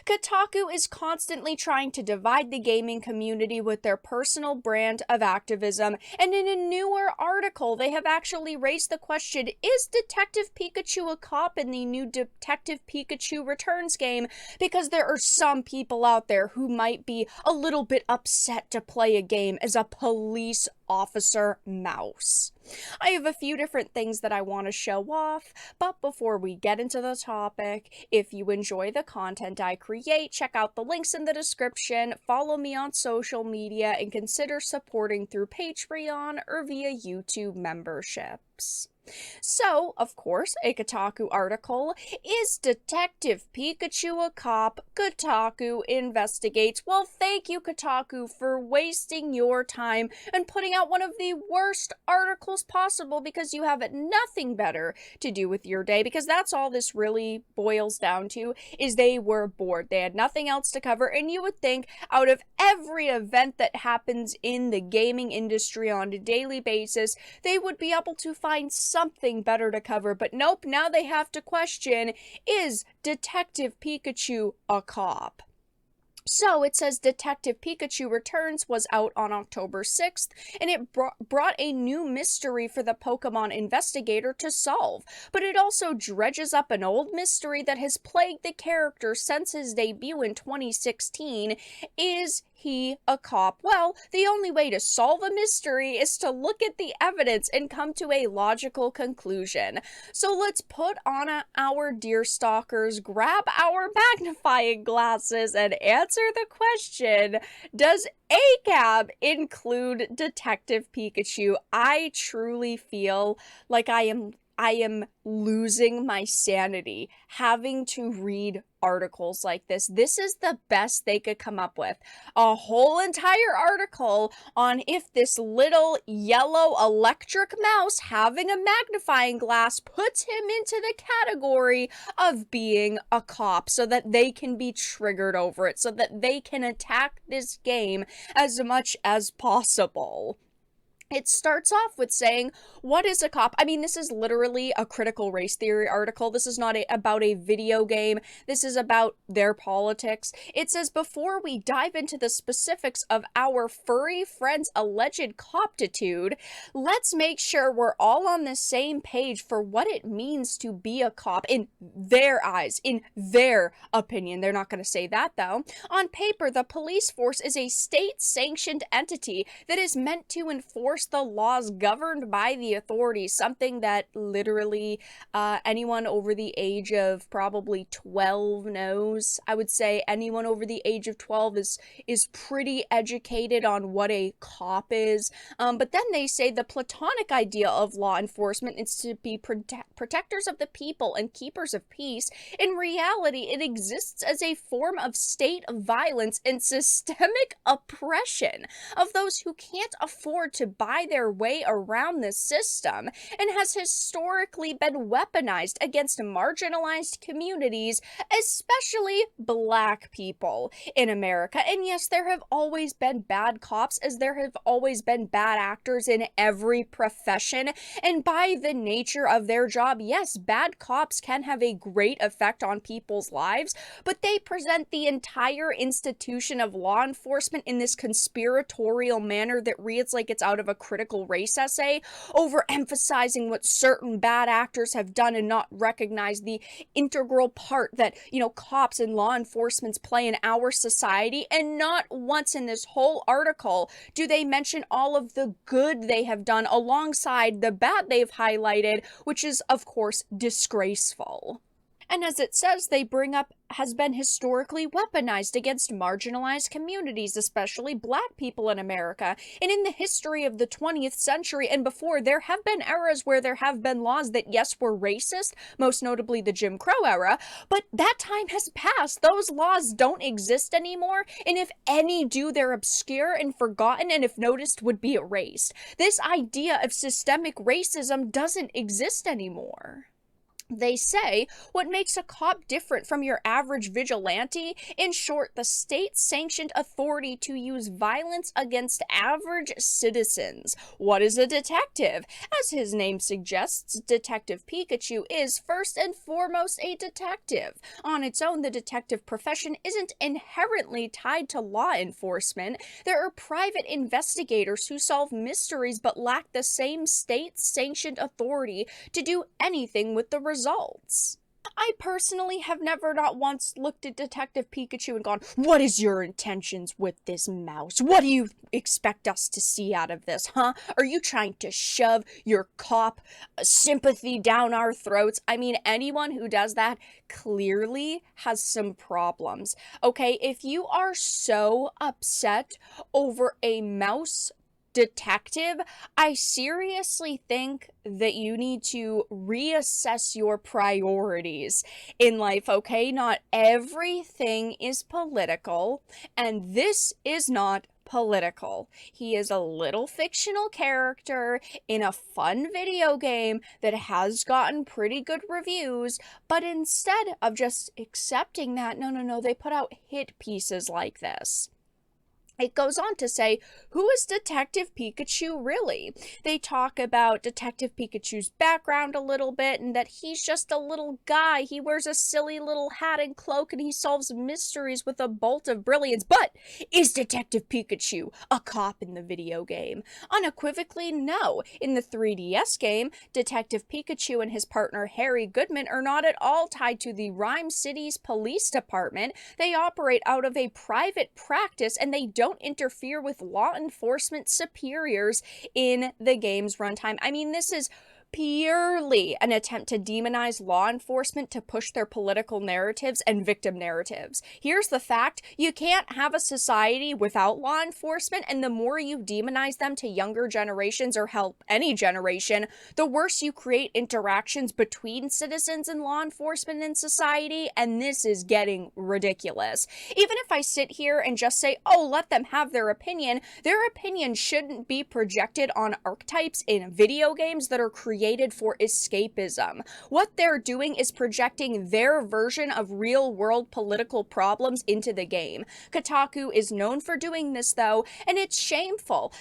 Kotaku is constantly trying to divide the gaming community with their personal brand of activism, and in a newer article, they have actually raised the question, is Detective Pikachu a cop in the new Detective Pikachu Returns game? Because there are some people out there who might be a little bit upset to play a game as a police officer mouse. I have a few different things that I want to show off, but before we get into the topic, if you enjoy the content I create, check out the links in the description, follow me on social media, and consider supporting through Patreon or via YouTube memberships. So, of course, a Kotaku article, is Detective Pikachu a cop? Kotaku investigates. Well, thank you, Kotaku, for wasting your time and putting out one of the worst articles possible because you have nothing better to do with your day, because that's all this really boils down to, is they were bored. They had nothing else to cover, and you would think out of every event that happens in the gaming industry on a daily basis, they would be able to find something better to cover, but nope, now they have to question, is Detective Pikachu a cop? So it says Detective Pikachu Returns was out on October 6th, and it brought a new mystery for the Pokemon investigator to solve. But it also dredges up an old mystery that has plagued the character since his debut in 2016. Is he a cop? Well, the only way to solve a mystery is to look at the evidence and come to a logical conclusion. So let's put on our deer stalkers, grab our magnifying glasses, and answer the question, does ACAB include Detective Pikachu? I truly feel like I am losing my sanity having to read articles like this. This is the best they could come up with. A whole entire article on if this little yellow electric mouse having a magnifying glass puts him into the category of being a cop, so that they can be triggered over it, so that they can attack this game as much as possible. It starts off with saying, what is a cop? I mean, this is literally a critical race theory article. This is not about a video game. This is about their politics. It says, before we dive into the specifics of our furry friend's alleged coptitude, let's make sure we're all on the same page for what it means to be a cop in their eyes, in their opinion. They're not going to say that, though. On paper, the police force is a state-sanctioned entity that is meant to enforce the laws governed by the authorities, something that literally anyone over the age of probably 12 knows. I would say anyone over the age of 12 is pretty educated on what a cop is. But then they say the platonic idea of law enforcement is to be protectors of the people and keepers of peace. In reality, it exists as a form of state violence and systemic oppression of those who can't afford to buy their way around the system, and has historically been weaponized against marginalized communities, especially Black people in America. And yes, there have always been bad cops, as there have always been bad actors in every profession, and by the nature of their job, yes, bad cops can have a great effect on people's lives, but they present the entire institution of law enforcement in this conspiratorial manner that reads like it's out of a critical race essay, overemphasizing what certain bad actors have done and not recognize the integral part that, cops and law enforcement play in our society. And not once in this whole article do they mention all of the good they have done alongside the bad they've highlighted, which is, of course, disgraceful. And as it says, they bring up has been historically weaponized against marginalized communities, especially Black people in America. And in the history of the 20th century and before, there have been eras where there have been laws that, yes, were racist, most notably the Jim Crow era, but that time has passed. Those laws don't exist anymore, and if any do, they're obscure and forgotten, and if noticed, would be erased. This idea of systemic racism doesn't exist anymore. They say what makes a cop different from your average vigilante, in short, the state-sanctioned authority to use violence against average citizens. What is a detective? As his name suggests, Detective Pikachu is first and foremost a detective. On its own, the detective profession isn't inherently tied to law enforcement. There are private investigators who solve mysteries but lack the same state-sanctioned authority to do anything with the results. I personally have never not once looked at Detective Pikachu and gone, what is your intentions with this mouse? What do you expect us to see out of this, huh? Are you trying to shove your cop sympathy down our throats? I mean, anyone who does that clearly has some problems. Okay, if you are so upset over a mouse detective, I seriously think that you need to reassess your priorities in life, okay? Not everything is political, and this is not political. He is a little fictional character in a fun video game that has gotten pretty good reviews, but instead of just accepting that, no, they put out hit pieces like this. It goes on to say, who is Detective Pikachu really? They talk about Detective Pikachu's background a little bit and that he's just a little guy. He wears a silly little hat and cloak and he solves mysteries with a bolt of brilliance. But is Detective Pikachu a cop in the video game? Unequivocally, no. In the 3DS game, Detective Pikachu and his partner Harry Goodman are not at all tied to the Rhyme City's police department. They operate out of a private practice and they don't interfere with law enforcement superiors in the game's runtime. I mean, this is purely an attempt to demonize law enforcement to push their political narratives and victim narratives. Here's the fact: you can't have a society without law enforcement, and the more you demonize them to younger generations, or help any generation, the worse you create interactions between citizens and law enforcement in society, and this is getting ridiculous. Even if I sit here and just say, oh, let them have their opinion shouldn't be projected on archetypes in video games that are created for escapism. What they're doing is projecting their version of real-world political problems into the game. Kotaku is known for doing this, though, and it's shameful.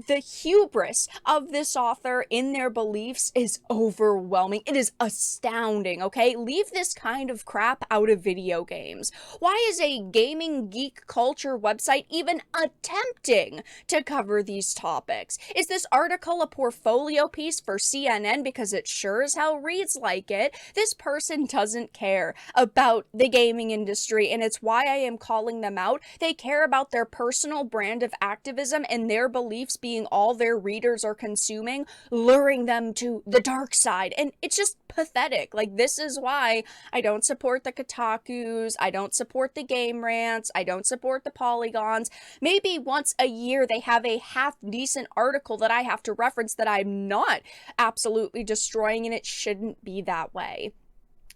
The hubris of this author in their beliefs is overwhelming. It is astounding, okay? Leave this kind of crap out of video games. Why is a gaming geek culture website even attempting to cover these topics? Is this article a portfolio piece for CNN because it sure as hell reads like it? This person doesn't care about the gaming industry, and it's why I am calling them out. They care about their personal brand of activism and their beliefs being all their readers are consuming, luring them to the dark side, and it's just pathetic. Like, this is why I don't support the Kotakus, I don't support the Game Rants, I don't support the Polygons. Maybe once a year they have a half-decent article that I have to reference that I'm not absolutely destroying, and it shouldn't be that way.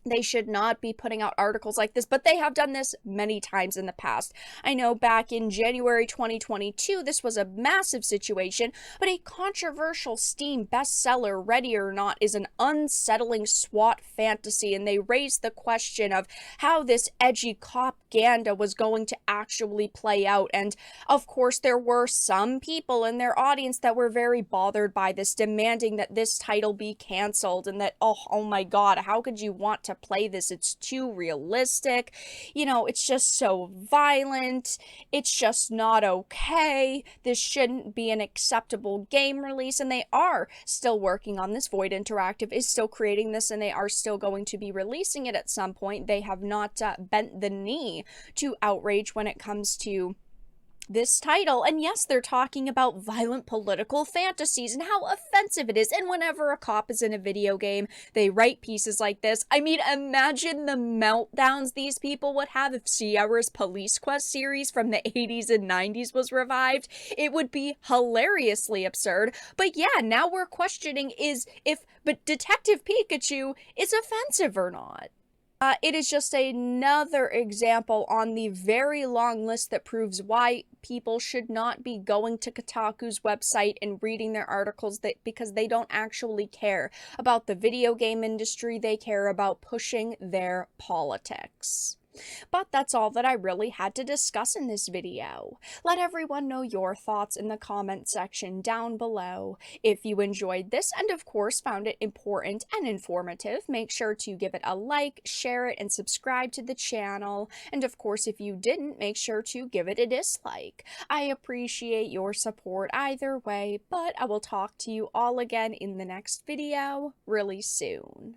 They should not be putting out articles like this, but they have done this many times in the past. I know back in January 2022, this was a massive situation, but a controversial Steam bestseller, Ready or Not, is an unsettling SWAT fantasy, and they raised the question of how this edgy Copaganda was going to actually play out. And of course, there were some people in their audience that were very bothered by this, demanding that this title be canceled, and that, oh my god, how could you want to play this? It's too realistic. You know, it's just so violent. It's just not okay. This shouldn't be an acceptable game release. And they are still working on this. Void Interactive is still creating this, and they are still going to be releasing it at some point. They have not bent the knee to outrage when it comes to this title. And yes, they're talking about violent political fantasies and how offensive it is. And whenever a cop is in a video game, they write pieces like this. I mean, imagine the meltdowns these people would have if Sierra's Police Quest series from the 80s and 90s was revived. It would be hilariously absurd. But yeah, now we're questioning but Detective Pikachu is offensive or not. It is just another example on the very long list that proves why people should not be going to Kotaku's website and reading their articles because they don't actually care about the video game industry, they care about pushing their politics. But that's all that I really had to discuss in this video. Let everyone know your thoughts in the comment section down below. If you enjoyed this and of course found it important and informative, make sure to give it a like, share it, and subscribe to the channel. And of course, if you didn't, make sure to give it a dislike. I appreciate your support either way, but I will talk to you all again in the next video really soon.